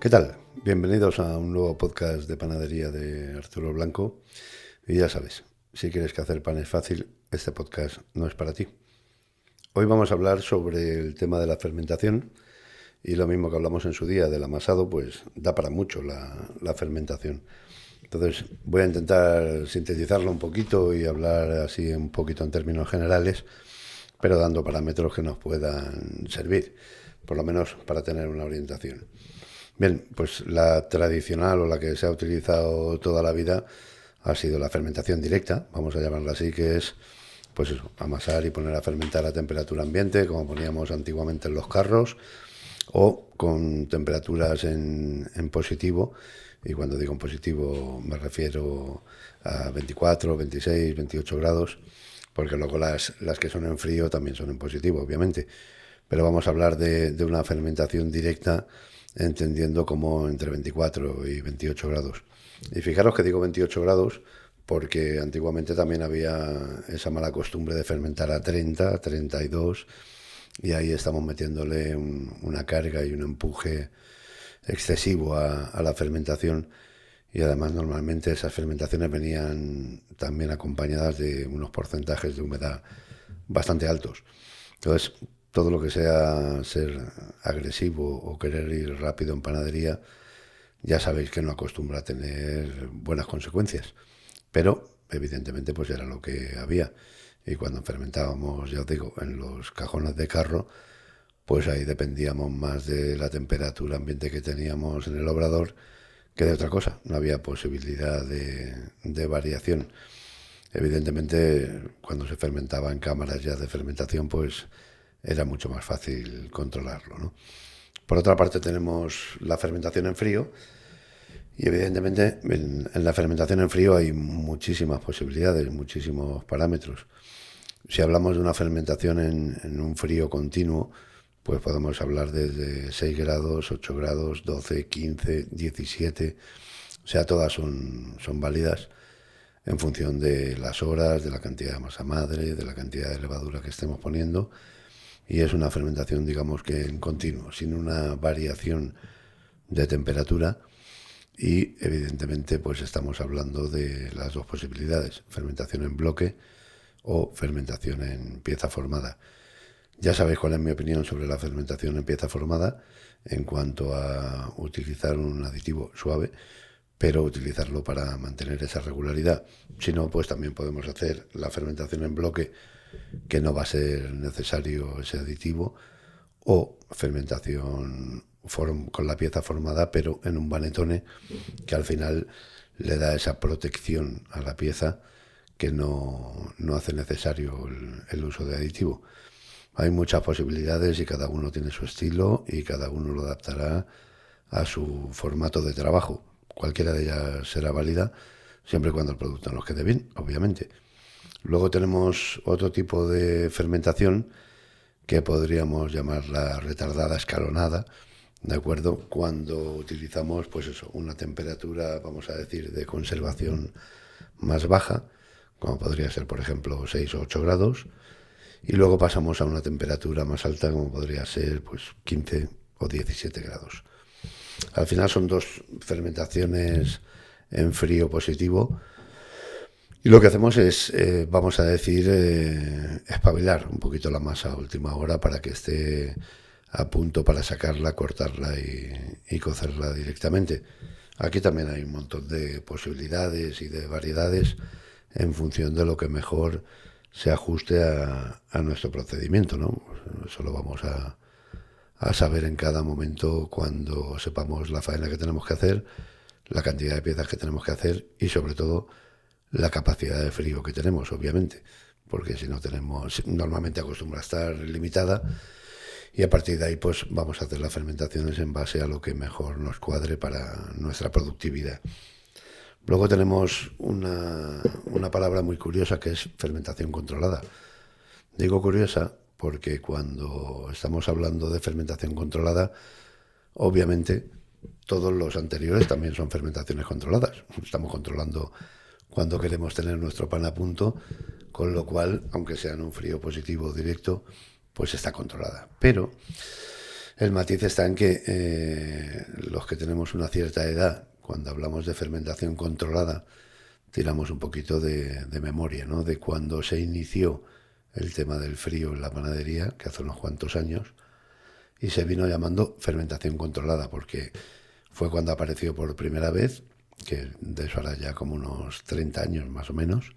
¿Qué tal? Bienvenidos a un nuevo podcast de panadería de Arturo Blanco. Y ya sabes, si quieres que hacer pan es fácil, este podcast no es para ti. Hoy vamos a hablar sobre el tema de la fermentación y lo mismo que hablamos en su día del amasado, pues da para mucho la fermentación. Entonces voy a intentar sintetizarlo un poquito y hablar así un poquito en términos generales, pero dando parámetros que nos puedan servir, por lo menos para tener una orientación. Bien, pues la tradicional o la que se ha utilizado toda la vida ha sido la fermentación directa, vamos a llamarla así, que es pues eso, amasar y poner a fermentar a temperatura ambiente, como poníamos antiguamente en los carros, o con temperaturas en positivo, y cuando digo en positivo me refiero a 24, 26, 28 grados, porque luego las que son en frío también son en positivo, obviamente. Pero vamos a hablar de una fermentación directa entendiendo como entre 24 y 28 grados. Y fijaros que digo 28 grados porque antiguamente también había esa mala costumbre de fermentar a 30, a 32, y ahí estamos metiéndole una carga y un empuje excesivo a la fermentación, y además normalmente esas fermentaciones venían también acompañadas de unos porcentajes de humedad bastante altos. Entonces, todo lo que sea ser agresivo o querer ir rápido en panadería, ya sabéis que no acostumbra a tener buenas consecuencias. Pero, evidentemente, pues era lo que había. Y cuando fermentábamos, ya os digo, en los cajones de carro, pues ahí dependíamos más de la temperatura ambiente que teníamos en el obrador que de otra cosa. No había posibilidad de variación. Evidentemente, cuando se fermentaba en cámaras ya de fermentación, pues era mucho más fácil controlarlo, ¿no? Por otra parte, tenemos la fermentación en frío, y evidentemente en la fermentación en frío hay muchísimas posibilidades, muchísimos parámetros. Si hablamos de una fermentación en un frío continuo, pues podemos hablar desde 6 grados, 8 grados, 12, 15, 17, o sea, todas son válidas en función de las horas, de la cantidad de masa madre, de la cantidad de levadura que estemos poniendo, y es una fermentación, digamos que en continuo, sin una variación de temperatura. Y evidentemente pues estamos hablando de las dos posibilidades, fermentación en bloque o fermentación en pieza formada. Ya sabéis cuál es mi opinión sobre la fermentación en pieza formada en cuanto a utilizar un aditivo suave, pero utilizarlo para mantener esa regularidad. Si no, pues también podemos hacer la fermentación en bloque, que no va a ser necesario ese aditivo, o fermentación con la pieza formada, pero en un vanetone, que al final le da esa protección a la pieza que no hace necesario el uso de aditivo. Hay muchas posibilidades y cada uno tiene su estilo y cada uno lo adaptará a su formato de trabajo. Cualquiera de ellas será válida siempre y cuando el producto nos quede bien, obviamente. Luego tenemos otro tipo de fermentación que podríamos llamarla retardada escalonada, ¿de acuerdo? Cuando utilizamos, pues eso, una temperatura, vamos a decir, de conservación más baja, como podría ser, por ejemplo, 6 o 8 grados, y luego pasamos a una temperatura más alta, como podría ser, pues, 15 o 17 grados. Al final son dos fermentaciones en frío positivo, y lo que hacemos es, vamos a decir, espabilar un poquito la masa a última hora para que esté a punto para sacarla, cortarla y cocerla directamente. Aquí también hay un montón de posibilidades y de variedades en función de lo que mejor se ajuste a nuestro procedimiento, ¿no? Eso lo vamos a saber en cada momento cuando sepamos la faena que tenemos que hacer, la cantidad de piezas que tenemos que hacer y sobre todo la capacidad de frío que tenemos, obviamente, porque si no tenemos, normalmente acostumbra a estar limitada, y a partir de ahí pues vamos a hacer las fermentaciones en base a lo que mejor nos cuadre para nuestra productividad. Luego tenemos una palabra muy curiosa que es fermentación controlada. Digo curiosa porque cuando estamos hablando de fermentación controlada, obviamente todos los anteriores también son fermentaciones controladas. Estamos controlando cuando queremos tener nuestro pan a punto, con lo cual, aunque sea en un frío positivo directo, pues está controlada. Pero El matiz está en que los que tenemos una cierta edad, cuando hablamos de fermentación controlada, tiramos un poquito de memoria, ¿no? De cuando se inició el tema del frío en la panadería, que hace unos cuantos años, y se vino llamando fermentación controlada, porque fue cuando apareció por primera vez, que de eso hará ya como unos 30 años más o menos,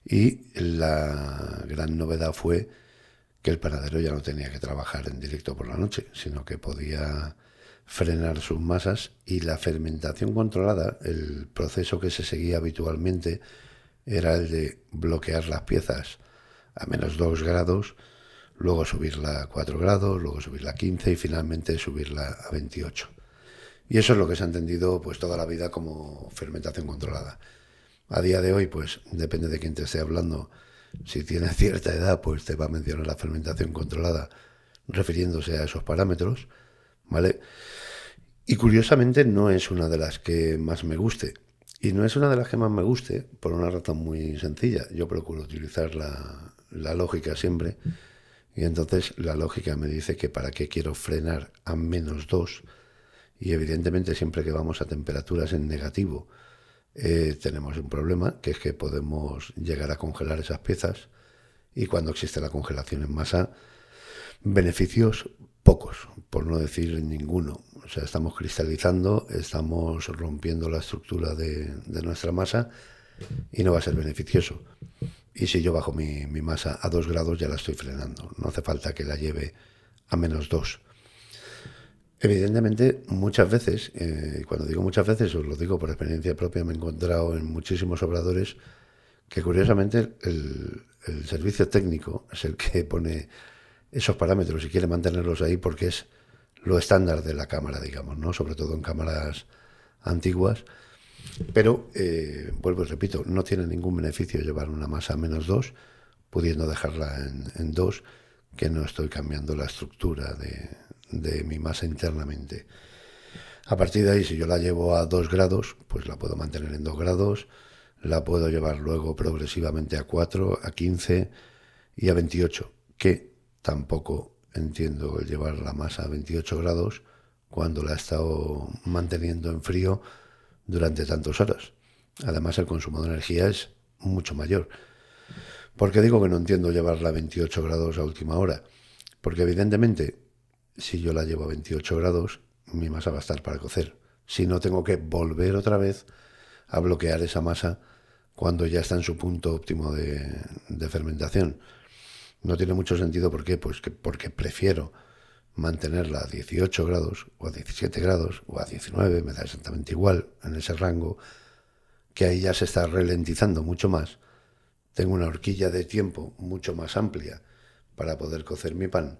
y la gran novedad fue que el panadero ya no tenía que trabajar en directo por la noche, sino que podía frenar sus masas, y la fermentación controlada, el proceso que se seguía habitualmente, era el de bloquear las piezas a -2 grados, luego subirla a 4 grados, luego subirla a 15 y finalmente subirla a 28. Y eso es lo que se ha entendido pues toda la vida como fermentación controlada. A día de hoy, pues depende de quién te esté hablando. Si tienes cierta edad, pues te va a mencionar la fermentación controlada refiriéndose a esos parámetros, ¿vale? Y curiosamente no es una de las que más me guste. Y no es una de las que más me guste por una razón muy sencilla. Yo procuro utilizar la lógica siempre. Y entonces la lógica me dice que para qué quiero frenar a -2. Y evidentemente siempre que vamos a temperaturas en negativo, tenemos un problema, que es que podemos llegar a congelar esas piezas, y cuando existe la congelación en masa, beneficios pocos, por no decir ninguno. O sea, estamos cristalizando, estamos rompiendo la estructura de nuestra masa y no va a ser beneficioso. Y si yo bajo mi masa a 2 grados ya la estoy frenando, no hace falta que la lleve a -2. Evidentemente, muchas veces, cuando digo muchas veces, os lo digo por experiencia propia, me he encontrado en muchísimos obradores que curiosamente el servicio técnico es el que pone esos parámetros y quiere mantenerlos ahí porque es lo estándar de la cámara, digamos, ¿no? Sobre todo en cámaras antiguas. Pero, vuelvo y repito, no tiene ningún beneficio llevar una masa a -2, pudiendo dejarla en 2, que no estoy cambiando la estructura de mi masa internamente. A partir de ahí, si yo la llevo a 2 grados, pues la puedo mantener en 2 grados, la puedo llevar luego progresivamente a 4, a 15 y a 28, que tampoco entiendo el llevar la masa a 28 grados cuando la he estado manteniendo en frío durante tantas horas. Además, el consumo de energía es mucho mayor. ¿Por qué digo que no entiendo llevarla a 28 grados a última hora? Porque evidentemente, si yo la llevo a 28 grados, mi masa va a estar para cocer. Si no, tengo que volver otra vez a bloquear esa masa cuando ya está en su punto óptimo de fermentación. No tiene mucho sentido. ¿Por qué? Pues porque prefiero mantenerla a 18 grados o a 17 grados o a 19, me da exactamente igual en ese rango, que ahí ya se está ralentizando mucho más. Tengo una horquilla de tiempo mucho más amplia para poder cocer mi pan,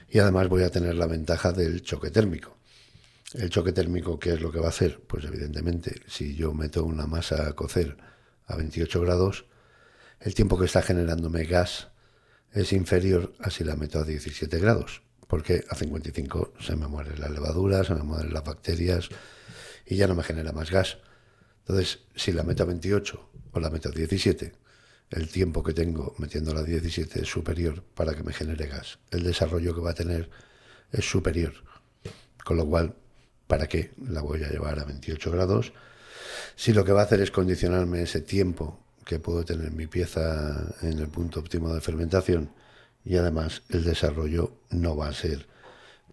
y además voy a tener la ventaja del choque térmico. El choque térmico, ¿qué es lo que va a hacer? Pues evidentemente, si yo meto una masa a cocer a 28 grados, el tiempo que está generándome gas es inferior a si la meto a 17 grados, porque a 55 se me mueren las levaduras, se me mueren las bacterias y ya no me genera más gas. Entonces, si la meto a 28 o la meto a 17, el tiempo que tengo metiéndola a 17 es superior para que me genere gas. El desarrollo que va a tener es superior. Con lo cual, ¿para qué la voy a llevar a 28 grados? Si lo que va a hacer es condicionarme ese tiempo que puedo tener mi pieza en el punto óptimo de fermentación, y además el desarrollo no va a ser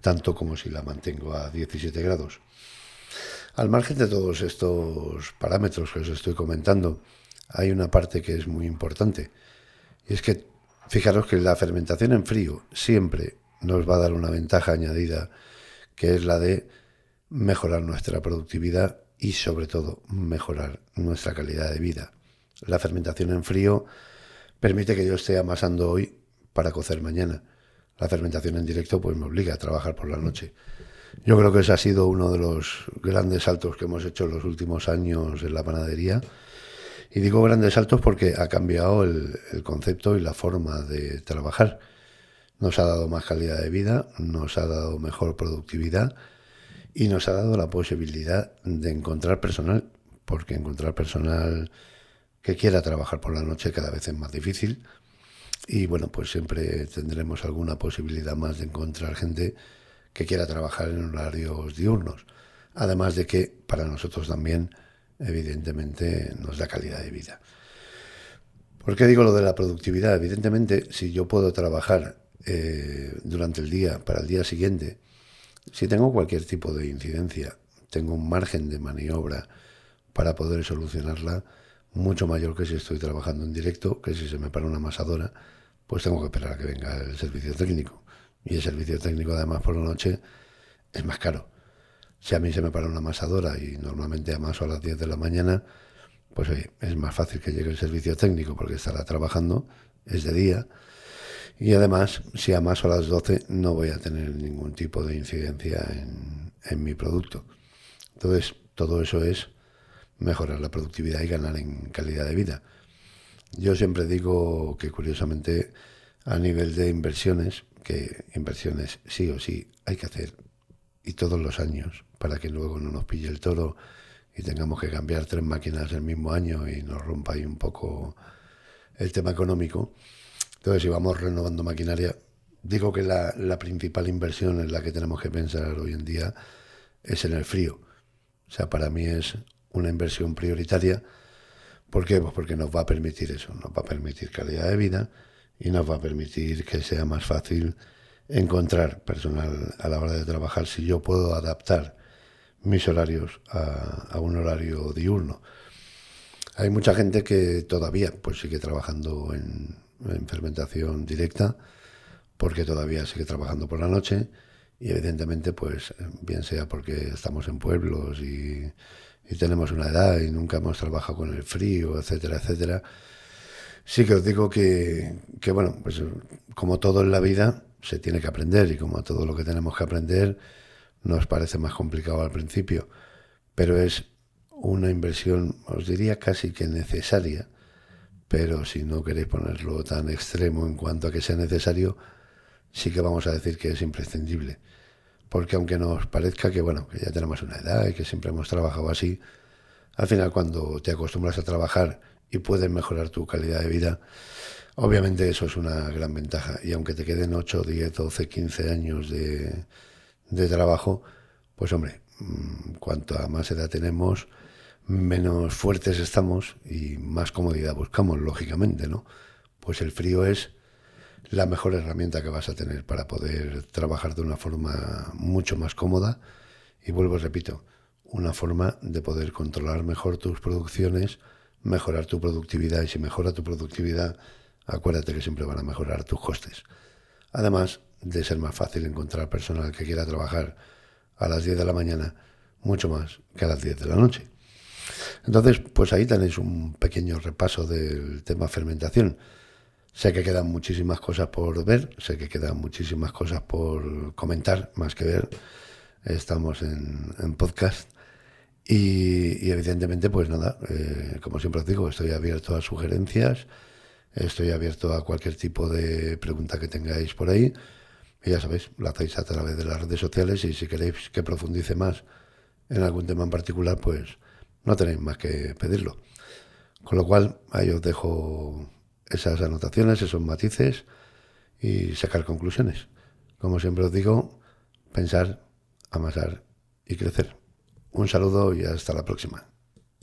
tanto como si la mantengo a 17 grados. Al margen de todos estos parámetros que os estoy comentando, hay una parte que es muy importante, y es que fijaros que la fermentación en frío siempre nos va a dar una ventaja añadida, que es la de mejorar nuestra productividad y sobre todo mejorar nuestra calidad de vida. La fermentación en frío permite que yo esté amasando hoy para cocer mañana. La fermentación en directo pues me obliga a trabajar por la noche. Yo creo que ese ha sido uno de los grandes saltos que hemos hecho en los últimos años en la panadería. Y digo grandes saltos porque ha cambiado el concepto y la forma de trabajar. Nos ha dado más calidad de vida, nos ha dado mejor productividad y nos ha dado la posibilidad de encontrar personal, porque encontrar personal que quiera trabajar por la noche cada vez es más difícil. Y bueno, pues siempre tendremos alguna posibilidad más de encontrar gente que quiera trabajar en horarios diurnos. Además de que para nosotros también, evidentemente, nos da calidad de vida. ¿Por qué digo lo de la productividad? Evidentemente, si yo puedo trabajar durante el día, para el día siguiente, si tengo cualquier tipo de incidencia, tengo un margen de maniobra para poder solucionarla mucho mayor que si estoy trabajando en directo, que si se me para una amasadora, pues tengo que esperar a que venga el servicio técnico. Y el servicio técnico, además, por la noche es más caro. Si a mí se me para una amasadora y normalmente amaso a las 10 de la mañana, pues oye, es más fácil que llegue el servicio técnico porque estará trabajando, es de día. Y además, si amaso a las 12, no voy a tener ningún tipo de incidencia en mi producto. Entonces, todo eso es mejorar la productividad y ganar en calidad de vida. Yo siempre digo que curiosamente a nivel de inversiones, que inversiones sí o sí hay que hacer y todos los años para que luego no nos pille el toro y tengamos que cambiar 3 máquinas el mismo año y nos rompa ahí un poco el tema económico. Entonces, si vamos renovando maquinaria, digo que la principal inversión en la que tenemos que pensar hoy en día es en el frío. O sea, para mí es una inversión prioritaria. ¿Por qué? Pues porque nos va a permitir eso, nos va a permitir calidad de vida y nos va a permitir que sea más fácil encontrar personal a la hora de trabajar si yo puedo adaptar mis horarios a un horario diurno. Hay mucha gente que todavía pues sigue trabajando en fermentación directa porque todavía sigue trabajando por la noche y evidentemente pues bien sea porque estamos en pueblos y tenemos una edad y nunca hemos trabajado con el frío, etcétera, etcétera. Sí que os digo que bueno, pues como todo en la vida se tiene que aprender y como todo lo que tenemos que aprender nos parece más complicado al principio, pero es una inversión, os diría casi que necesaria, pero si no queréis ponerlo tan extremo en cuanto a que sea necesario, sí que vamos a decir que es imprescindible. Porque aunque nos parezca que bueno, que ya tenemos una edad y que siempre hemos trabajado así, al final cuando te acostumbras a trabajar y puedes mejorar tu calidad de vida, obviamente eso es una gran ventaja. Y aunque te queden 8, 10, 12, 15 años de trabajo, pues hombre, cuanto a más edad tenemos, menos fuertes estamos y más comodidad buscamos, lógicamente, ¿no? Pues el frío es la mejor herramienta que vas a tener para poder trabajar de una forma mucho más cómoda y vuelvo y repito, una forma de poder controlar mejor tus producciones, mejorar tu productividad y si mejora tu productividad, acuérdate que siempre van a mejorar tus costes. Además de ser más fácil encontrar personal que quiera trabajar a las 10 de la mañana, mucho más que a las 10 de la noche. Entonces, pues ahí tenéis un pequeño repaso del tema fermentación. Sé que quedan muchísimas cosas por ver, sé que quedan muchísimas cosas por comentar, más que ver. Estamos en podcast y evidentemente, pues nada, como siempre os digo, estoy abierto a sugerencias, estoy abierto a cualquier tipo de pregunta que tengáis por ahí. Y ya sabéis, lo hacéis a través de las redes sociales y si queréis que profundice más en algún tema en particular, pues no tenéis más que pedirlo. Con lo cual, ahí os dejo esas anotaciones, esos matices y sacar conclusiones. Como siempre os digo, pensar, amasar y crecer. Un saludo y hasta la próxima.